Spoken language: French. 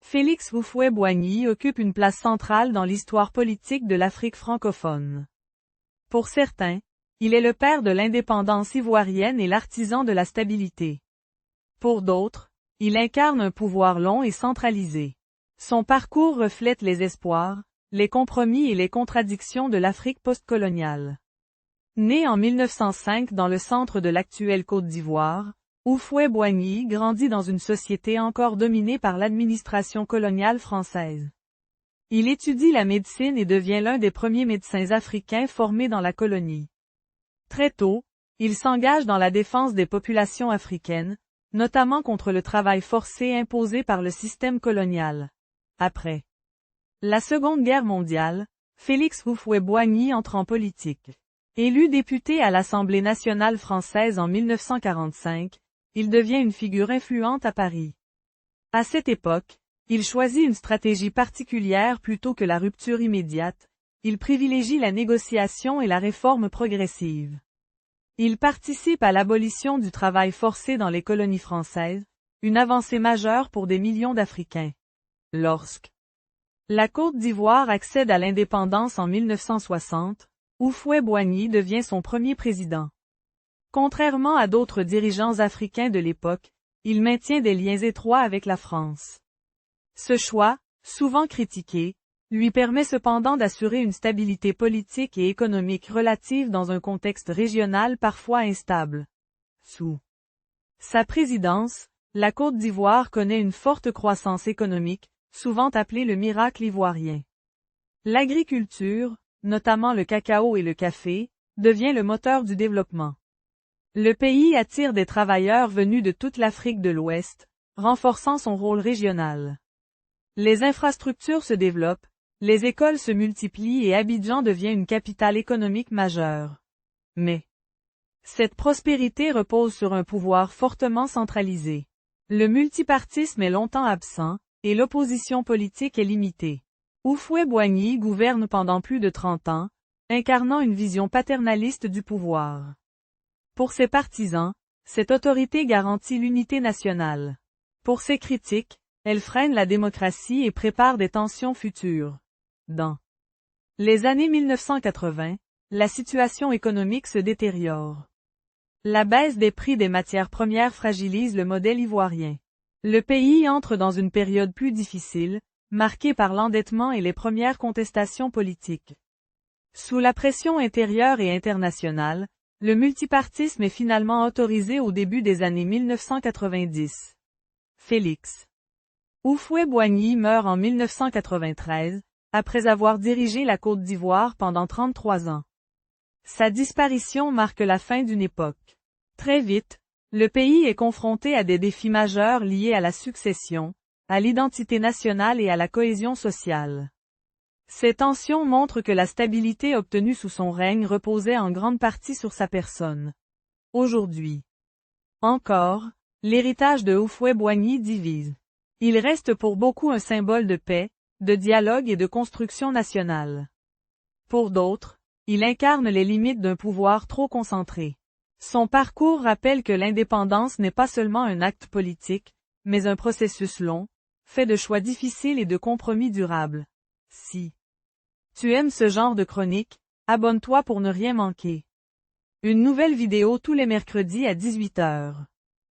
Félix Houphouët-Boigny occupe une place centrale dans l'histoire politique de l'Afrique francophone. Pour certains, il est le père de l'indépendance ivoirienne et l'artisan de la stabilité. Pour d'autres, il incarne un pouvoir long et centralisé. Son parcours reflète les espoirs, les compromis et les contradictions de l'Afrique postcoloniale. Né en 1905 dans le centre de l'actuelle Côte d'Ivoire, Houphouët-Boigny grandit dans une société encore dominée par l'administration coloniale française. Il étudie la médecine et devient l'un des premiers médecins africains formés dans la colonie. Très tôt, il s'engage dans la défense des populations africaines, notamment contre le travail forcé imposé par le système colonial. Après la Seconde Guerre mondiale, Félix Houphouët-Boigny entre en politique. Élu député à l'Assemblée nationale française en 1945, il devient une figure influente à Paris. À cette époque, il choisit une stratégie particulière plutôt que la rupture immédiate, il privilégie la négociation et la réforme progressive. Il participe à l'abolition du travail forcé dans les colonies françaises, une avancée majeure pour des millions d'Africains. Lorsque la Côte d'Ivoire accède à l'indépendance en 1960, Houphouët-Boigny devient son premier président. Contrairement à d'autres dirigeants africains de l'époque, il maintient des liens étroits avec la France. Ce choix, souvent critiqué, lui permet cependant d'assurer une stabilité politique et économique relative dans un contexte régional parfois instable. Sous sa présidence, la Côte d'Ivoire connaît une forte croissance économique, souvent appelée le miracle ivoirien. L'agriculture, notamment le cacao et le café, devient le moteur du développement. Le pays attire des travailleurs venus de toute l'Afrique de l'Ouest, renforçant son rôle régional. Les infrastructures se développent, les écoles se multiplient et Abidjan devient une capitale économique majeure. Mais cette prospérité repose sur un pouvoir fortement centralisé. Le multipartisme est longtemps absent, et l'opposition politique est limitée. Houphouët-Boigny gouverne pendant plus de 30 ans, incarnant une vision paternaliste du pouvoir. Pour ses partisans, cette autorité garantit l'unité nationale. Pour ses critiques, elle freine la démocratie et prépare des tensions futures. Dans les années 1980, la situation économique se détériore. La baisse des prix des matières premières fragilise le modèle ivoirien. Le pays entre dans une période plus difficile, marquée par l'endettement et les premières contestations politiques. Sous la pression intérieure et internationale, le multipartisme est finalement autorisé au début des années 1990. Félix Houphouët-Boigny meurt en 1993, après avoir dirigé la Côte d'Ivoire pendant 33 ans. Sa disparition marque la fin d'une époque. Très vite, le pays est confronté à des défis majeurs liés à la succession, à l'identité nationale et à la cohésion sociale. Ces tensions montrent que la stabilité obtenue sous son règne reposait en grande partie sur sa personne. Aujourd'hui encore, l'héritage de Houphouët-Boigny divise. Il reste pour beaucoup un symbole de paix, de dialogue et de construction nationale. Pour d'autres, il incarne les limites d'un pouvoir trop concentré. Son parcours rappelle que l'indépendance n'est pas seulement un acte politique, mais un processus long, fait de choix difficiles et de compromis durables. Si tu aimes ce genre de chronique, abonne-toi pour ne rien manquer. Une nouvelle vidéo tous les mercredis à 18 h.